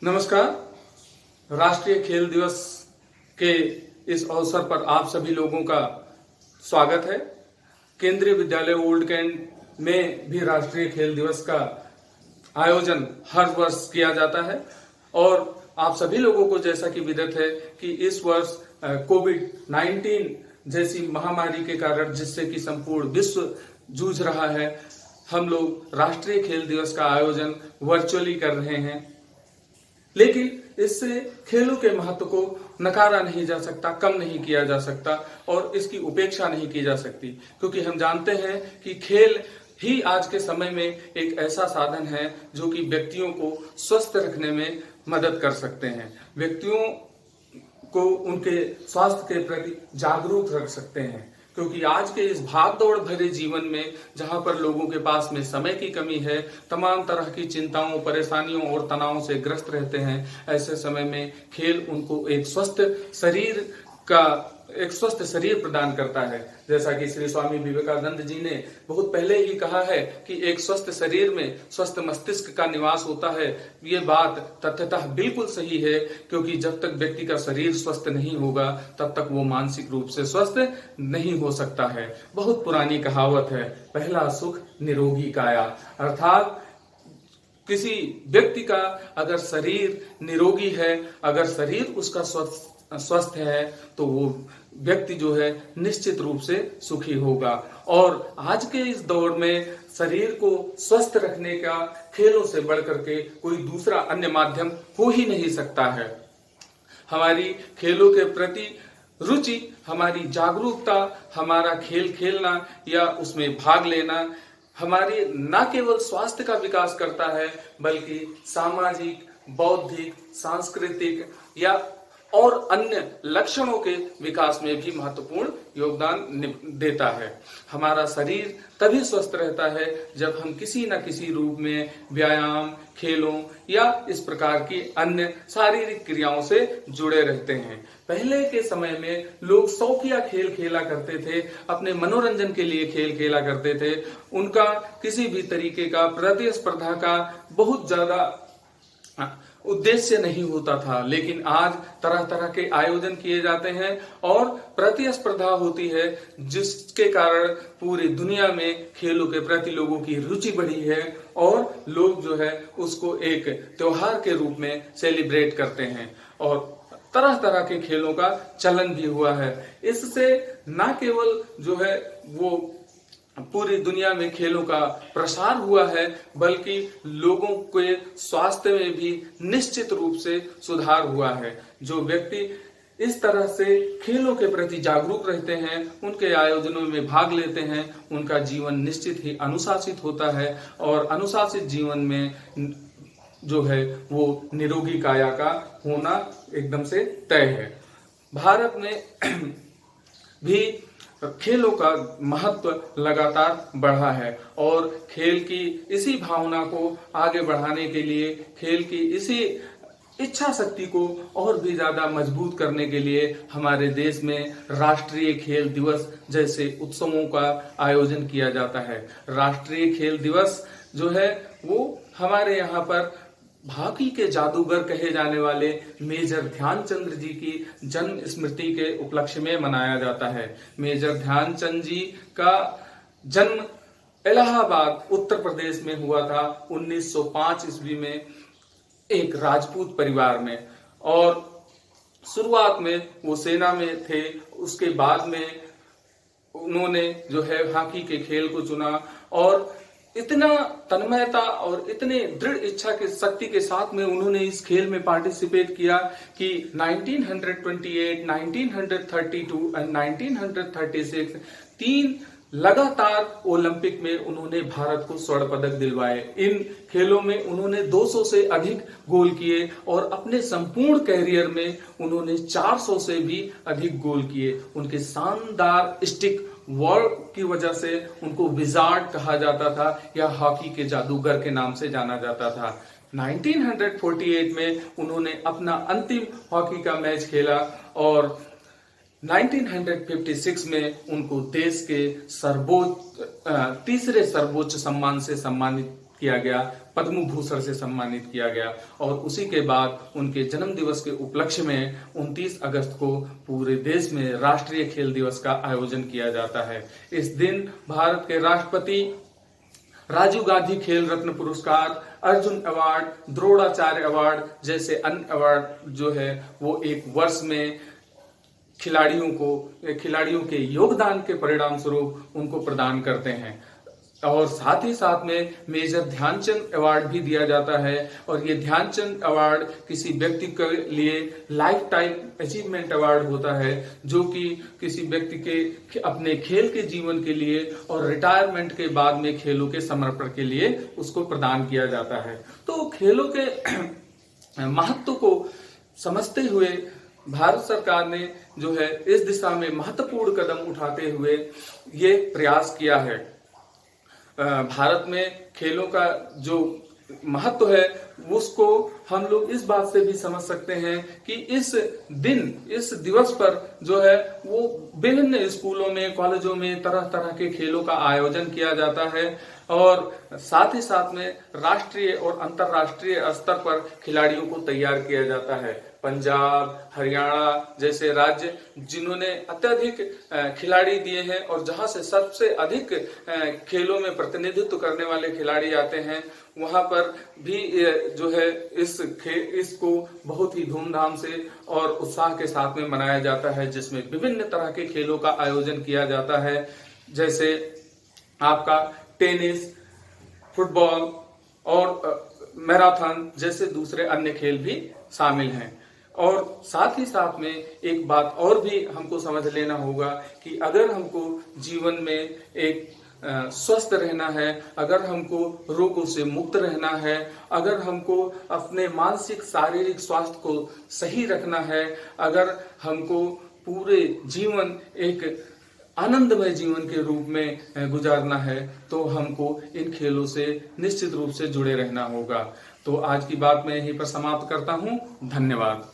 नमस्कार। राष्ट्रीय खेल दिवस के इस अवसर पर आप सभी लोगों का स्वागत है। केंद्रीय विद्यालय ओल्ड कैंट में भी राष्ट्रीय खेल दिवस का आयोजन हर वर्ष किया जाता है और आप सभी लोगों को जैसा कि विदित है कि इस वर्ष कोविड-19 जैसी महामारी के कारण जिससे कि संपूर्ण विश्व जूझ रहा है, हम लोग राष्ट्रीय खेल दिवस का आयोजन वर्चुअली कर रहे हैं। लेकिन इससे खेलों के महत्व को नकारा नहीं जा सकता, कम नहीं किया जा सकता और इसकी उपेक्षा नहीं की जा सकती, क्योंकि हम जानते हैं कि खेल ही आज के समय में एक ऐसा साधन है जो कि व्यक्तियों को स्वस्थ रखने में मदद कर सकते हैं, व्यक्तियों को उनके स्वास्थ्य के प्रति जागरूक रख सकते हैं। क्योंकि आज के इस भाग दौड़ भरे जीवन में जहां पर लोगों के पास में समय की कमी है, तमाम तरह की चिंताओं, परेशानियों और तनावों से ग्रस्त रहते हैं, ऐसे समय में खेल उनको एक स्वस्थ शरीर प्रदान करता है। जैसा कि श्री स्वामी विवेकानंद जी ने बहुत पहले ही कहा है कि एक स्वस्थ शरीर में स्वस्थ मस्तिष्क का निवास होता है। ये बात तथ्यतः बिल्कुल सही है, क्योंकि जब तक व्यक्ति का शरीर स्वस्थ नहीं होगा तब तक वो मानसिक रूप से स्वस्थ नहीं हो सकता है। बहुत पुरानी कहावत है, पहला सुख निरोगी काया, अर्थात किसी व्यक्ति का अगर शरीर निरोगी है, अगर शरीर उसका स्वस्थ है, तो वो व्यक्ति जो है निश्चित रूप से सुखी होगा। और आज के इस दौर में शरीर को स्वस्थ रखने का खेलों से बढ़कर के कोई दूसरा अन्य माध्यम हो ही नहीं सकता है। हमारी खेलों के प्रति रुचि, हमारी जागरूकता, हमारा खेल खेलना या उसमें भाग लेना हमारी न केवल स्वास्थ्य का विकास करता है, बल्कि सामाजिक, बौद्धिक, सांस्कृतिक या और अन्य लक्षणों के विकास में भी महत्वपूर्ण योगदान देता है। हमारा शरीर तभी स्वस्थ रहता है जब हम किसी न किसी रूप में व्यायाम, खेलों या इस प्रकार की अन्य शारीरिक क्रियाओं से जुड़े रहते हैं। पहले के समय में लोग शौकिया खेल खेला करते थे, अपने मनोरंजन के लिए खेल खेला करते थे। उनका किसी भी तरीके का प्रतिस्पर्धा का बहुत ज्यादा उद्देश्य नहीं होता था, लेकिन आज तरह तरह के आयोजन किए जाते हैं और प्रतिस्पर्धा होती है, जिसके कारण पूरी दुनिया में खेलों के प्रति लोगों की रुचि बढ़ी है और लोग जो है उसको एक त्योहार के रूप में सेलिब्रेट करते हैं और तरह तरह के खेलों का चलन भी हुआ है। इससे न केवल जो है वो पूरी दुनिया में खेलों का प्रसार हुआ है, बल्कि लोगों के स्वास्थ्य में भी निश्चित रूप से सुधार हुआ है। जो व्यक्ति इस तरह से खेलों के प्रति जागरूक रहते हैं, उनके आयोजनों में भाग लेते हैं, उनका जीवन निश्चित ही अनुशासित होता है और अनुशासित जीवन में जो है वो निरोगी काया का होना एकदम से तय है। भारत में भी खेलों का महत्व लगातार बढ़ा है और खेल की इसी भावना को आगे बढ़ाने के लिए, खेल की इसी इच्छा शक्ति को और भी ज्यादा मजबूत करने के लिए हमारे देश में राष्ट्रीय खेल दिवस जैसे उत्सवों का आयोजन किया जाता है। राष्ट्रीय खेल दिवस जो है वो हमारे यहाँ पर हॉकी के जादूगर कहे जाने वाले मेजर ध्यानचंद जी की जन्म स्मृति के उपलक्ष्य में मनाया जाता है। मेजर ध्यानचंद जी का जन्म इलाहाबाद उत्तर प्रदेश में हुआ था 1905 ईस्वी में एक राजपूत परिवार में, और शुरुआत में वो सेना में थे। उसके बाद में उन्होंने जो है हॉकी के खेल को चुना और इतना तन्मयता और इतने दृढ़ इच्छा के शक्ति के साथ में उन्होंने इस खेल में पार्टिसिपेट किया कि 1928, 1932 और 1936 तीन लगातार ओलंपिक में उन्होंने भारत को स्वर्ण पदक दिलवाए। इन खेलों में उन्होंने 200 से अधिक गोल किए और अपने संपूर्ण कैरियर में उन्होंने 400 से भी अधिक गोल किए। उनके शानदार स्टिक वर्क की वजह से उनको विजार्ड कहा जाता था या हॉकी के जादूगर के नाम से जाना जाता था। 1948 में उन्होंने अपना अंतिम हॉकी का मैच खेला और 1956 में उनको देश के तीसरे सर्वोच्च सम्मान से सम्मानित किया गया, पद्म भूषण से सम्मानित किया गया। और उसी के बाद उनके जन्म दिवस के उपलक्ष्य में 29 अगस्त को पूरे देश में राष्ट्रीय खेल दिवस का आयोजन किया जाता है। इस दिन भारत के राष्ट्रपति राजीव गांधी खेल रत्न पुरस्कार, अर्जुन अवार्ड, द्रोणाचार्य अवार्ड जैसे अन्य अवार्ड जो है वो एक वर्ष में खिलाड़ियों के योगदान के परिणाम स्वरूप उनको प्रदान करते हैं। और साथ ही साथ में मेजर ध्यानचंद अवार्ड भी दिया जाता है। और ये ध्यानचंद अवार्ड किसी व्यक्ति के लिए लाइफ टाइम अचीवमेंट अवार्ड होता है, जो कि किसी व्यक्ति के अपने खेल के जीवन के लिए और रिटायरमेंट के बाद में खेलों के समर्पण के लिए उसको प्रदान किया जाता है। तो खेलों के महत्व को समझते हुए भारत सरकार ने जो है इस दिशा में महत्वपूर्ण कदम उठाते हुए ये प्रयास किया है। भारत में खेलों का जो महत्व है उसको हम लोग इस बात से भी समझ सकते हैं कि इस दिवस पर जो है वो विभिन्न स्कूलों में, कॉलेजों में तरह तरह के खेलों का आयोजन किया जाता है। और साथ ही साथ में राष्ट्रीय और अंतर्राष्ट्रीय स्तर पर खिलाड़ियों को तैयार किया जाता है। पंजाब, हरियाणा जैसे राज्य जिन्होंने अत्यधिक खिलाड़ी दिए हैं और जहां से सबसे अधिक खेलों में प्रतिनिधित्व करने वाले खिलाड़ी आते हैं, वहां पर भी जो है इसको बहुत ही धूमधाम से और उत्साह के साथ में मनाया जाता है, जिसमें विभिन्न तरह के खेलों का आयोजन किया जाता है। जैसे आपका टेनिस, फुटबॉल और मैराथन जैसे दूसरे अन्य खेल भी शामिल हैं। और साथ ही साथ में एक बात और भी हमको समझ लेना होगा कि अगर हमको जीवन में एक स्वस्थ रहना है, अगर हमको रोगों से मुक्त रहना है, अगर हमको अपने मानसिक शारीरिक स्वास्थ्य को सही रखना है, अगर हमको पूरे जीवन एक आनंदमय जीवन के रूप में गुजारना है, तो हमको इन खेलों से निश्चित रूप से जुड़े रहना होगा। तो आज की बात मैं यहीं पर समाप्त करता हूँ। धन्यवाद।